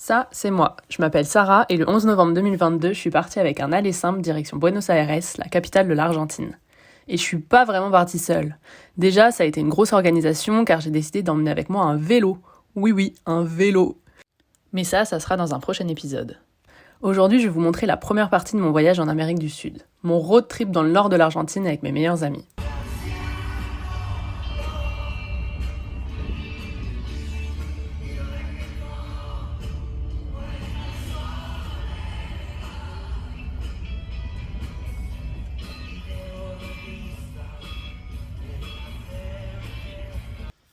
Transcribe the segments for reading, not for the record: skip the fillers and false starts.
Ça, c'est moi. Je m'appelle Sarah et le 11 novembre 2022, je suis partie avec un aller simple direction Buenos Aires, la capitale de l'Argentine. Et je suis pas vraiment partie seule. Déjà, ça a été une grosse organisation car j'ai décidé d'emmener avec moi un vélo. Oui, un vélo. Mais ça sera dans un prochain épisode. Aujourd'hui, je vais vous montrer la première partie de mon voyage en Amérique du Sud. Mon road trip dans le nord de l'Argentine avec mes meilleurs amis.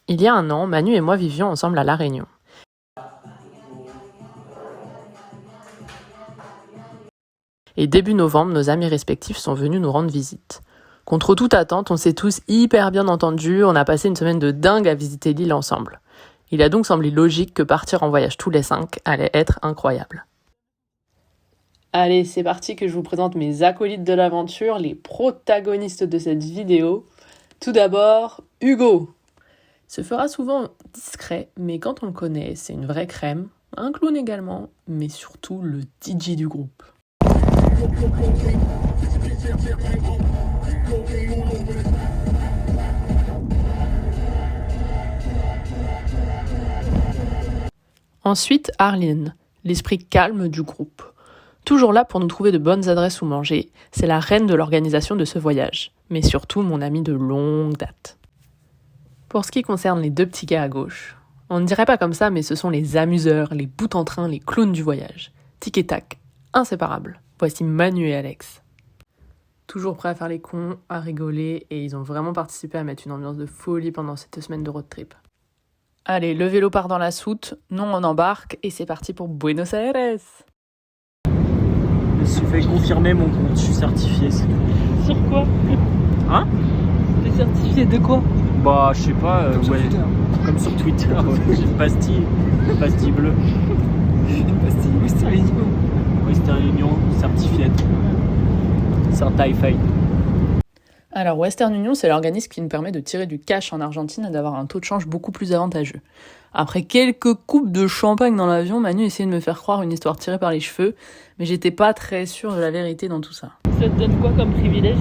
Il y a un an, Manu et moi vivions ensemble à La Réunion. Et début novembre, nos amis respectifs sont venus nous rendre visite. Contre toute attente, on s'est tous hyper bien entendus, on a passé une semaine de dingue à visiter l'île ensemble. Il a donc semblé logique que partir en voyage tous les 5 allait être incroyable. Allez, c'est parti que je vous présente mes acolytes de l'aventure, les protagonistes de cette vidéo. Tout d'abord, Hugo. Il se fera souvent discret, mais quand on le connaît, c'est une vraie crème, un clown également, mais surtout le DJ du groupe. Ensuite, Arline, l'esprit calme du groupe. Toujours là pour nous trouver de bonnes adresses où manger, c'est la reine de l'organisation de ce voyage, mais surtout mon amie de longue date. Pour ce qui concerne les deux petits gars à gauche, on ne dirait pas comme ça, mais ce sont les amuseurs, les boute-en-train, les clowns du voyage. Tic et tac, inséparables. Voici Manu et Alex. Toujours prêts à faire les cons, à rigoler, et ils ont vraiment participé à mettre une ambiance de folie pendant cette semaine de road trip. Allez, le vélo part dans la soute, nous on embarque, et c'est parti pour Buenos Aires. Je me suis fait confirmer mon compte, je suis certifié. Sur quoi? Hein? T'es certifié de quoi? Bah, je sais pas, ouais, comme sur Twitter, j'ai une pastille bleue. Une pastille Western Union. Western Union, certifié. Certified. Alors Western Union, c'est l'organisme qui nous permet de tirer du cash en Argentine et d'avoir un taux de change beaucoup plus avantageux. Après quelques coupes de champagne dans l'avion, Manu essayait de me faire croire une histoire tirée par les cheveux, mais j'étais pas très sûre de la vérité dans tout ça. Ça te donne quoi comme privilège?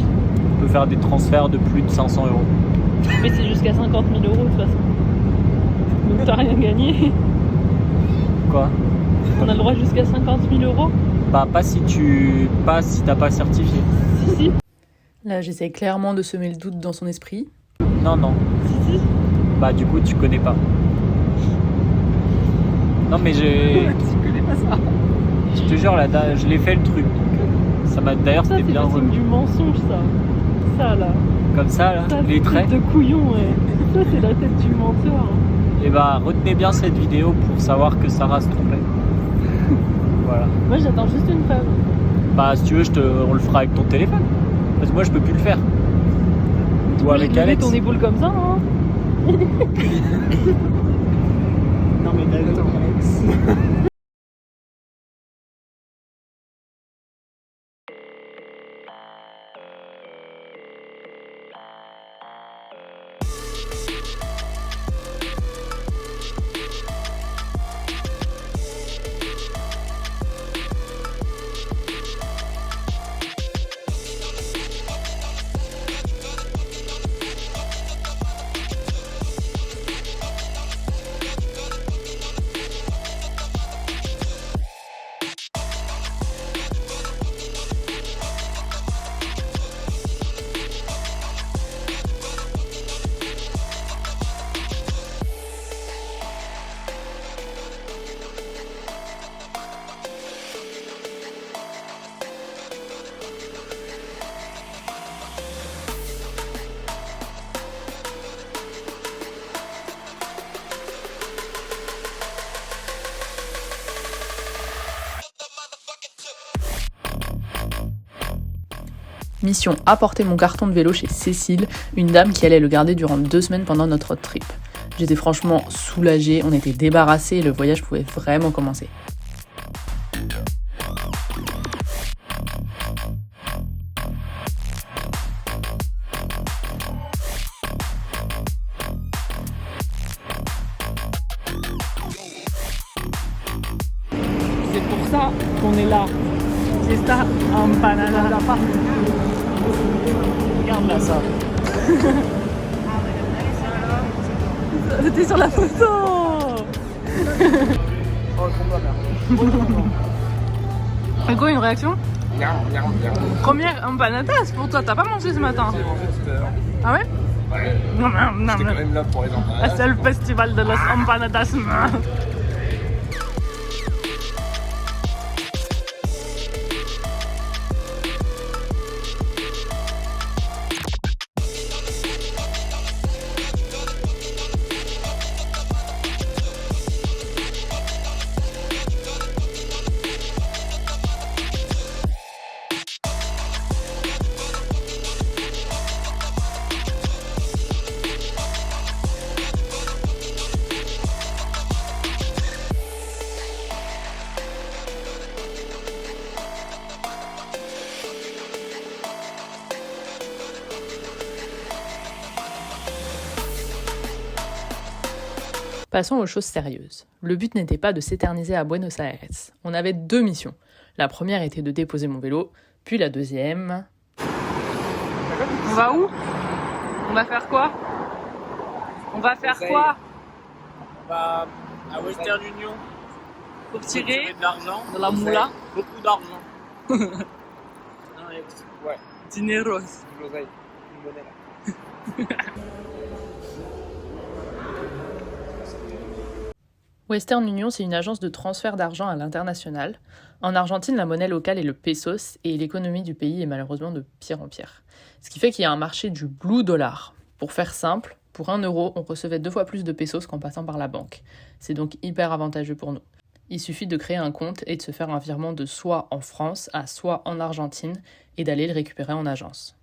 On peut faire des transferts de plus de 500 €. Mais c'est jusqu'à 50 000 € de toute façon. Donc t'as rien gagné. Quoi? On a le droit jusqu'à 50 000 €? Bah, pas si t'as pas certifié. Si. Là, j'essaie clairement de semer le doute dans son esprit. Non. Si. Bah, du coup, tu connais pas. Non, mais Tu connais pas ça. je te jure, là, je l'ai fait le truc. Ça m'a d'ailleurs, Ça, c'était c'est bien le signe du mensonge, ça. Ça, là. Comme ça, là, Ça, les c'est traits. tête de couillon, ouais. Ça, c'est la tête du menteur. Et bah, retenez bien cette vidéo pour savoir que Sarah se trompait. Voilà. Moi, j'attends juste une preuve. Bah, si tu veux, on le fera avec ton téléphone. Parce que moi, je peux plus le faire. Ou avec Lever Alex. ton épaule comme ça, hein. Non, mais d'accord, Alex. Mission, apporter mon carton de vélo chez Cécile, une dame qui allait le garder durant 2 semaines pendant notre road trip. J'étais franchement soulagée, on était débarrassés et le voyage pouvait vraiment commencer. C'est pour ça qu'on est là. C'est ça, empanada. Regarde là ça. C'était sur la photo. Oh, C'est quoi une réaction? Première empanadas pour toi, t'as pas mangé ce matin? Ah ouais? Ouais. Non, non, non. J'étais quand même là pour les empanadas. C'est le festival de los empanadas. Passons aux choses sérieuses. Le but n'était pas de s'éterniser à Buenos Aires. On avait 2 missions. La première était de déposer mon vélo, puis la deuxième... On va où? On va faire quoi? On va faire quoi? Bah, à Western Union, Pour pour tirer de l'argent, de la moula? beaucoup d'argent. Non, ouais, Dineros. Une l'oseille, une monnaie là. Western Union, c'est une agence de transfert d'argent à l'international. En Argentine, la monnaie locale est le pesos et l'économie du pays est malheureusement de pire en pire. Ce qui fait qu'il y a un marché du blue dollar. Pour faire simple, pour 1 euro, on recevait 2 fois plus de pesos qu'en passant par la banque. C'est donc hyper avantageux pour nous. Il suffit de créer un compte et de se faire un virement de soit en France à soit en Argentine et d'aller le récupérer en agence.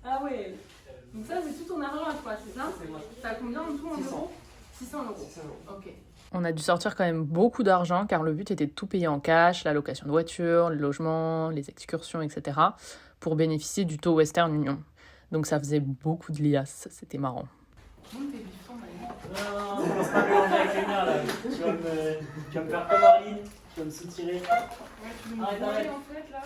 Ah ouais. Donc ça c'est tout ton argent à toi, c'est ça? T'as combien en tout en euros? 600 euros. Ok. On a dû sortir quand même beaucoup d'argent car le but était de tout payer en cash, la location de voiture, le logement, les excursions, etc. pour bénéficier du taux Western Union. Donc ça faisait beaucoup de liasses, c'était marrant. non, on va pas mélanger avec les miens là. Tu vas me faire comme Arline, tu vas me soutirer. Arrête, arrête. en fait là.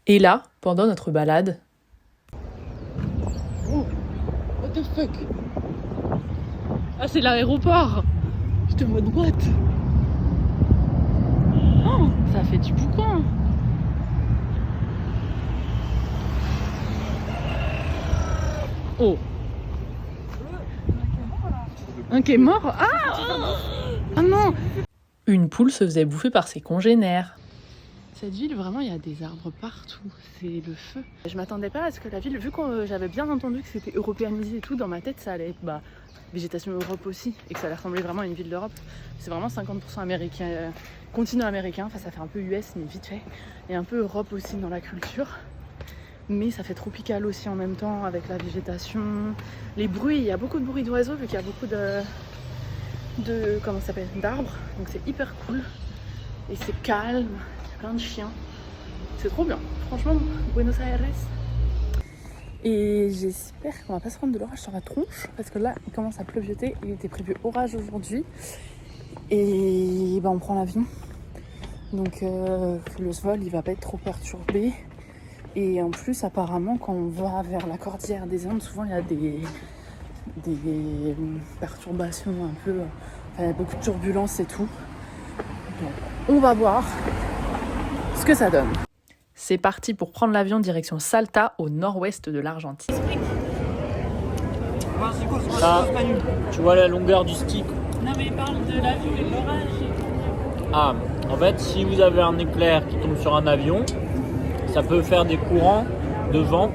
Et là, pendant notre balade, What the fuck? Ah c'est l'aéroport. J'étais en mode what? Oh, ça fait du boucan. Oh. Un qui est mort? Ah non. une poule se faisait bouffer par ses congénères. Cette ville, vraiment, il y a des arbres partout. C'est le feu. Je m'attendais pas à ce que la ville, vu que j'avais bien entendu que c'était européanisé et tout, dans ma tête, ça allait être végétation Europe aussi, et que ça allait ressembler vraiment à une ville d'Europe. C'est vraiment 50% américain, continent américain, enfin ça fait un peu US, mais vite fait, et un peu Europe aussi dans la culture. Mais ça fait tropical aussi en même temps, avec la végétation, les bruits. Il y a beaucoup de bruits d'oiseaux, vu qu'il y a beaucoup comment ça s'appelle, d'arbres. Donc c'est hyper cool, et c'est calme. Plein de chiens, c'est trop bien, franchement. Buenos Aires. Et j'espère qu'on va pas se prendre de l'orage sur la tronche, parce que là il commence à pleuvioter. Il était prévu orage aujourd'hui et on prend l'avion, donc le vol il va pas être trop perturbé. Et en plus apparemment quand on va vers la cordillère des Andes, souvent il y a des perturbations un peu Enfin, il y a beaucoup de turbulences et tout. Donc, on va voir ce que ça donne. C'est parti pour prendre l'avion direction Salta, au nord-ouest de l'Argentine. Là, tu vois la longueur du stick. Non mais il parle de l'avion et de l'orage. Ah, en fait, si vous avez un éclair qui tombe sur un avion, ça peut faire des courants de vent.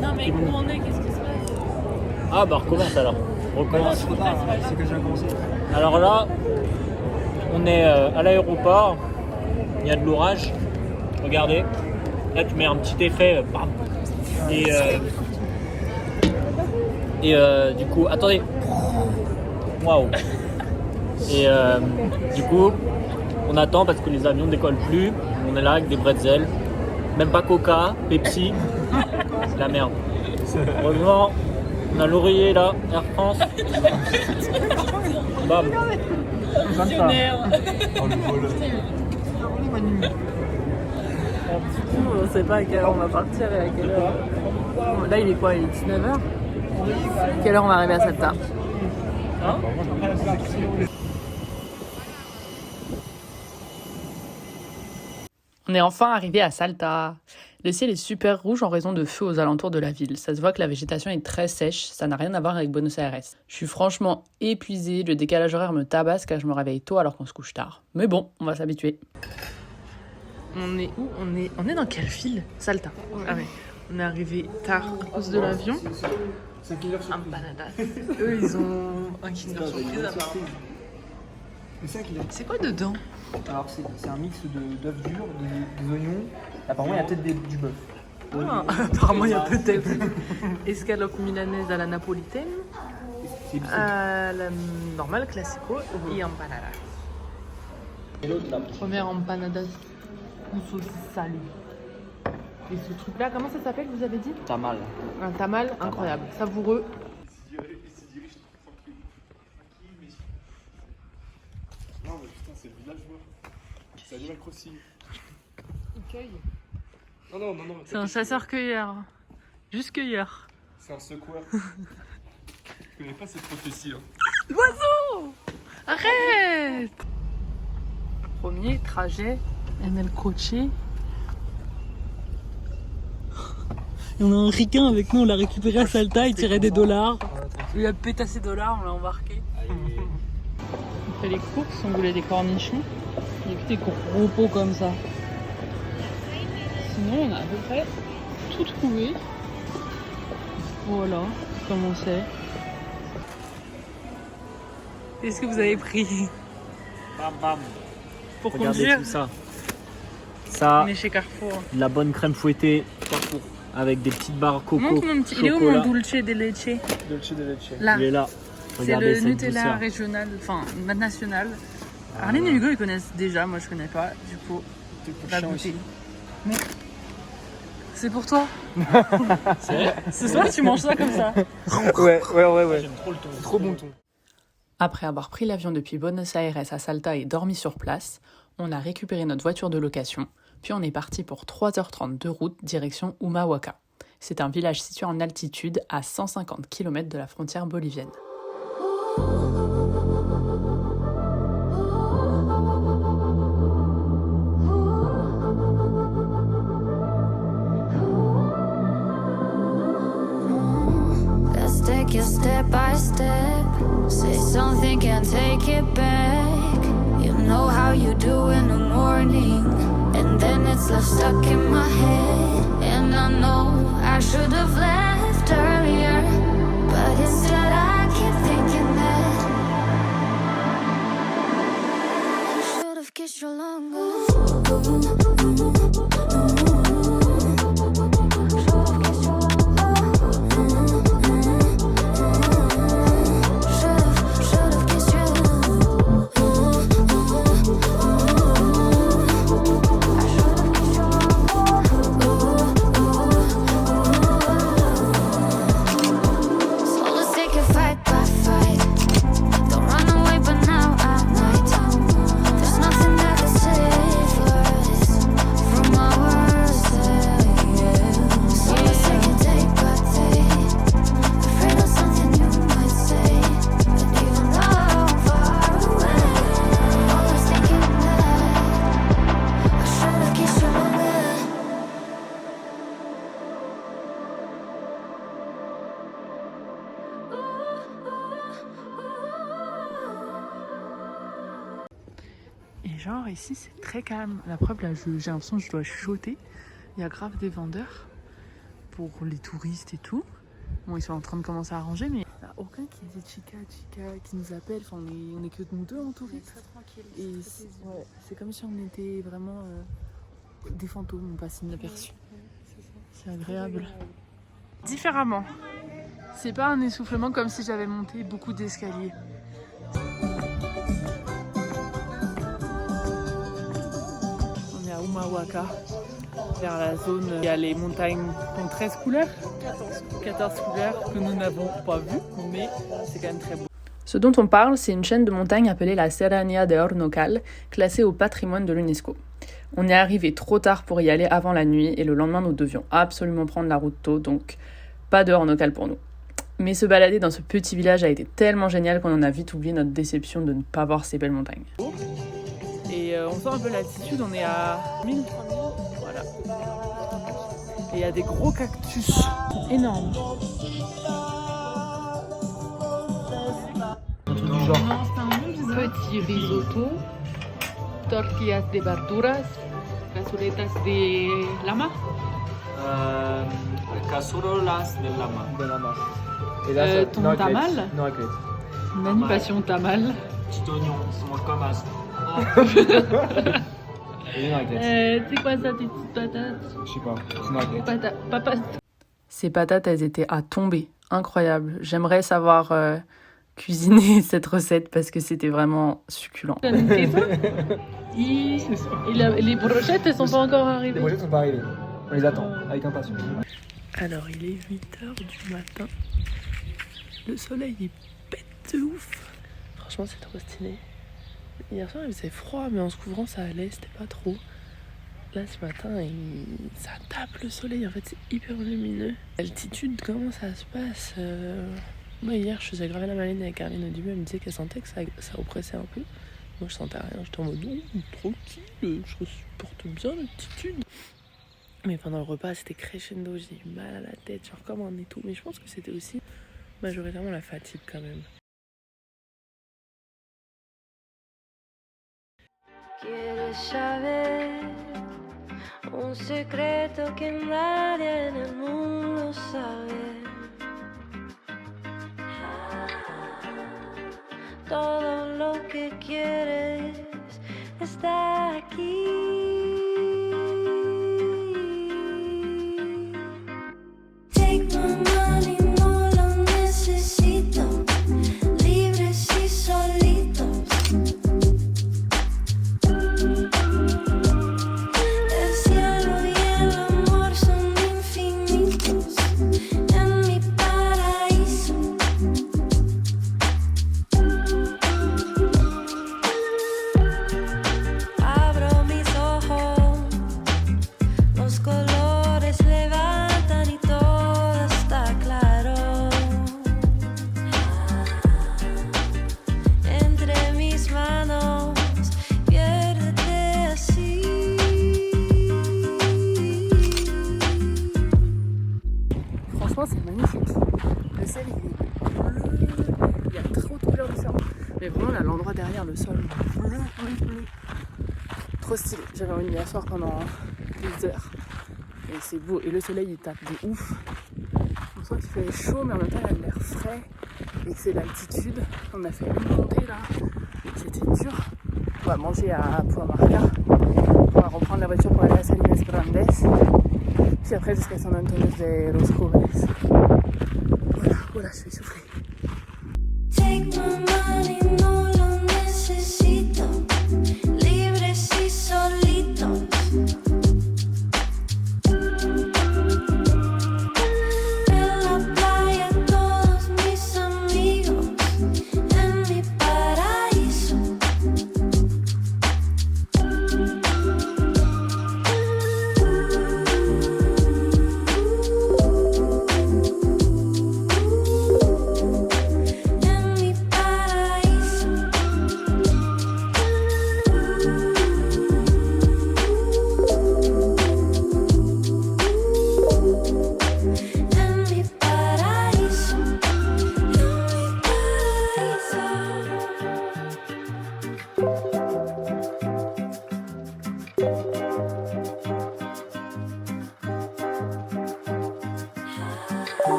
Non mais où on est, qu'est-ce qui se passe? Ah bah recommence alors. Recommence. C'est que j'ai commencé. Alors là, on est à l'aéroport, il y a de l'orage. Regardez, là tu mets un petit effet, bam. Et du coup, attendez. Waouh. Et du coup, on attend parce que les avions décollent plus. On est là avec des bretzels. Même pas Coca, Pepsi. C'est la merde. Heureusement, on a l'oreiller là, Air France. Bam. Oh le vol. On sait pas à quelle heure on va partir et à quelle heure. Là il est quoi? Il est 19h. Quelle heure on va arriver à Salta? On est enfin arrivé à Salta. Le ciel est super rouge en raison de feux aux alentours de la ville. Ça se voit que la végétation est très sèche, ça n'a rien à voir avec Buenos Aires. Je suis franchement épuisée, le décalage horaire me tabasse car je me réveille tôt alors qu'on se couche tard. Mais bon, on va s'habituer. On est où? On est dans quelle ville? Salta. Ah ouais. On est arrivé tard à cause de l'avion. C'est un killer surprise. Empanadas. Eux ils ont un Kinder Surprise apparemment. Mais c'est un killer. C'est quoi dedans? Alors c'est un mix d'œufs durs, des oignons. Apparemment il y a peut-être du bœuf. Apparemment il y a peut-être escalope milanaise à la napolitaine, à la normale classico et empanadas. Et l'autre là. Première empanadas ou saucisse salée. Et ce truc là, comment ça s'appelle, vous avez dit? Tamal. Un tamal incroyable, savoureux. Non mais putain c'est le villageois. C'est Animal Crossing. Non. C'est un chasseur-cueilleur. Juste cueilleur. C'est un secoueur. Je connais pas cette prophétie. Hein. L'oiseau! Arrête! Premier trajet, ML Croce. On a un ricain avec nous, on l'a récupéré à Salta, il tirait des dollars. Il a pétassé dollars, on l'a embarqué. On fait les courses, on voulait des cornichons. Il y a que des gros pots comme ça. Sinon, on a à peu près tout trouvé. Voilà, comme on sait. Qu'est-ce que vous avez pris? Bam bam. Pour Regardez conduire? tout ça. Ça, On est chez Carrefour. de la bonne crème fouettée. Avec des petites barres coco. Montre mon petit. Il est où mon dulce de leche? Dolce de leche. Là. Il est là. C'est Regardez le cette Nutella douceur. régional, enfin national. Arlène et Hugo ils connaissent déjà, moi je connais pas. Du coup, on va goûter. Mais c'est pour toi. Ce soir tu manges ça comme ça. Ouais. J'aime trop le ton. Trop bon ton. Après avoir pris l'avion depuis Buenos Aires à Salta et dormi sur place, on a récupéré notre voiture de location, puis on est parti pour 3h30 de route direction Humahuaca. C'est un village situé en altitude à 150 km de la frontière bolivienne. Let's take it step by step. Say something, can't take it back. You know how you do in the morning, and then it's left stuck in my head. And I know I should have left earlier, but instead I keep thinking that I should have kissed you longer. From genre ici c'est très calme. La preuve là j'ai l'impression que je dois chuchoter. Il y a grave des vendeurs pour les touristes et tout. Bon ils sont en train de commencer à ranger mais il n'y a aucun qui dit chica qui nous appelle. Enfin on est que nous deux en touristes. Très tranquille. Et c'est comme si on était vraiment des fantômes, on passe inaperçus. C'est agréable. Différemment. C'est pas un essoufflement comme si j'avais monté beaucoup d'escaliers. On est à Humahuaca, vers la zone où il y a les montagnes qui ont 13 couleurs. 14 couleurs que nous n'avons pas vues, mais c'est quand même très beau. Ce dont on parle, c'est une chaîne de montagnes appelée la Serranía de Hornocal, classée au patrimoine de l'UNESCO. On est arrivé trop tard pour y aller avant la nuit et le lendemain nous devions absolument prendre la route tôt, donc pas de Hornocal pour nous. Mais se balader dans ce petit village a été tellement génial qu'on en a vite oublié notre déception de ne pas voir ces belles montagnes. Et on sent un peu l'altitude, on est à 1000, 3000, voilà. Et il y a des gros cactus énormes. Du genre. Petit risotto, tortillas de verduras, cazuelas de lama. Cazuelas de lama. De la masse. Et là, Ton no raclette. tamal. No raclette. Manu passion tamal. Petit oignon, ça mange comme as. Et une raclette. C'est quoi ça, tes petites patates? Je sais pas. C'est une raclette. Papa. Ces patates, elles étaient à tomber. Incroyable. J'aimerais savoir cuisiner cette recette parce que c'était vraiment succulent. Et les brochettes, elles sont pas encore Les arrivées. brochettes sont pas arrivées. On les attend avec impatience. Alors, il est 8h du matin. Le soleil est bête de ouf. Franchement, c'est trop stylé. Hier soir, il faisait froid, mais en se couvrant, ça allait, c'était pas trop. Là, ce matin, ça tape le soleil. En fait, c'est hyper lumineux. L'altitude, comment ça se passe Moi, hier, je faisais graver la maline avec Carline au début. Elle me disait qu'elle sentait que ça oppressait un peu. Moi, je sentais rien. J'étais en mode, oh, tranquille, je supporte bien l'altitude. Mais pendant le repas, c'était crescendo, j'ai eu mal à la tête, genre comme on est tout. Mais je pense que c'était aussi majoritairement la fatigue quand même. ¿Quieres saber un secreto que nadie en el mundo sabe? Todo lo que quieres está aquí. Take my money, no lo necesito. Libres y solitos. El cielo y el amor son infinitos en mi paraíso. Abro mis ojos, los colores levantan y todo está claro. Entre mis manos, piérdete así. Franchement, c'est magnifique. Le ciel, il est bleu. Il y a trop de couleurs différentes. Mais vraiment, là, l'endroit derrière le sol, bleu. Trop stylé. J'avais envie d'y asseoir pendant des heures. Et c'est beau. Et le soleil, il tape de ouf. On sent qu'il fait chaud, mais en même temps, il a l'air frais. Et que c'est l'altitude. On a fait une montée, là. C'était dur. On va manger à Puamarca. On va reprendre la voiture pour aller à Salinas Grandes. Puis après, jusqu'à San Antonio de los Jóvenes. Voilà, je suis essoufflée. Take my money, no lo necesito. Libres y solitos. En la playa todos mis amigos. En mi paraíso. En mi paraíso.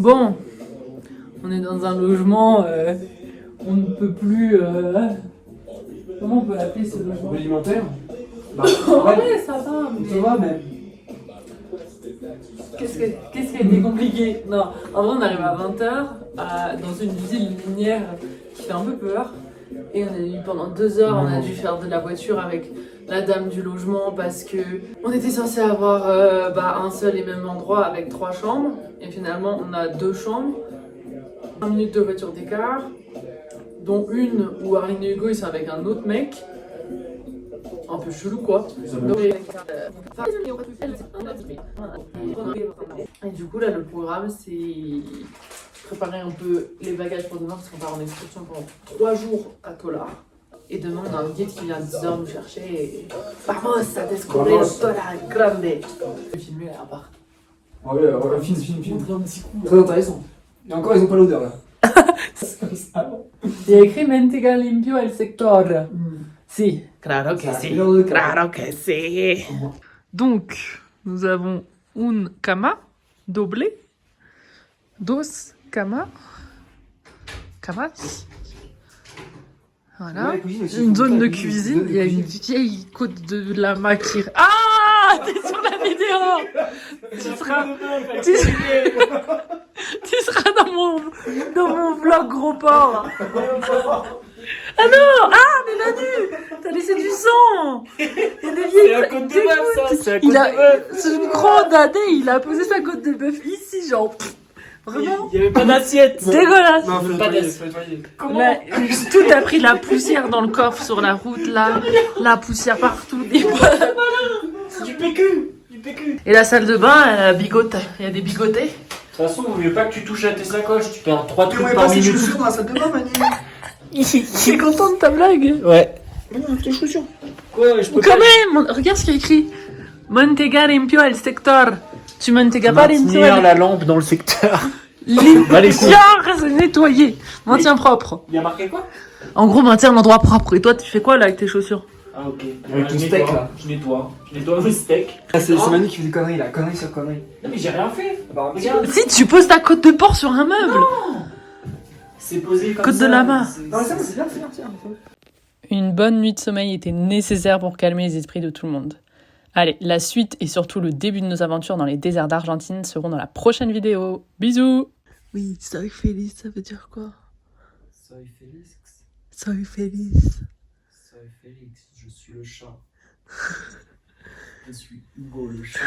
Bon, on est dans un logement, on ne peut plus... comment on peut l'appeler ce logement? Rudimentaire. Bah, Ouais, ça va, mais... ça va, mais. Qu'est-ce qui a été compliqué? Non, en vrai, on arrive à 20h dans une ville minière qui fait un peu peur. Et on a eu pendant 2 heures, on a dû faire de la voiture avec la dame du logement parce que on était censé avoir un seul et même endroit avec 3 chambres. Et finalement, on a 2 chambres, 1 minute de voiture d'écart, dont une où Arline et Hugo ils sont avec un autre mec. Un peu chelou quoi. Et du coup là le programme c'est préparer un peu les bagages pour demain parce qu'on part en excursion pendant 3 jours à Tolar. Et demain on a un guide qui vient à 10h nous chercher et vamos a descubrir Tolar grande. Le film est à part. Ouais, film. Montrer un petit coup. Très intéressant. Et encore, ils ont pas l'odeur là. Il y a écrit Mentega limpio el sector. Si, claro que si, claro que si. Donc, nous avons une cama doble, dos camas. Voilà. Ouais, cuisine aussi. Une zone de Cuisine, cuisine. zone de Il y a une cuisine. vieille côte de lama qui... Ah, t'es sur la vidéo. Tu seras dans mon vlog gros porc. Ah non! Ah, mais Manu! T'as laissé du sang! Il y a des vieilles... C'est un côte de bœuf, ça. C'est un côte Il a... de bœuf. C'est une grande année, il a posé sa côte de bœuf ici, genre... Vraiment Il n'y avait pas d'assiette. dégueulasse! Non, faut Pas nettoyer, d'assiette. faut nettoyer. Là, tout a pris la poussière dans le coffre sur la route, là. La poussière partout. C'est du PQ. Du PQ. Et la salle de bain, elle a bigoté. Il y a des bigotés. De toute façon, il vaut mieux pas que tu touches à tes sacoches. Tu perds 3 Tu trucs mets par pas ses minute. chaussures dans la salle de bain, Manu. T'es content de ta blague? Ouais. Mais non, tes chaussures. Quoi, je peux Quand pas. même! Regarde ce qu'il y a écrit. Montega limpio el sector. Tu Montega pas limpio Maintenir el... la lampe dans le secteur. Limpiar, c'est nettoyer. Maintien propre. Il y a marqué quoi? En gros, maintien l'endroit propre. Et toi, tu fais quoi là avec tes chaussures? Ah, ok. Avec ton Je steak, nettoie. là. Je nettoie le steak. C'est Manu qui fait des conneries là, conneries sur conneries. Non, mais j'ai rien fait. Bah, regarde. Si, tu poses ta côte de porc sur un meuble. C'est posé comme Côte ça. de lama. Non, mais c'est bien. Une bonne nuit de sommeil était nécessaire pour calmer les esprits de tout le monde. Allez, la suite et surtout le début de nos aventures dans les déserts d'Argentine seront dans la prochaine vidéo. Bisous! Oui, soy feliz, ça veut dire quoi? Soy Félix. Soy feliz. Soy Félix. Je suis le chat. Je suis Hugo le chat.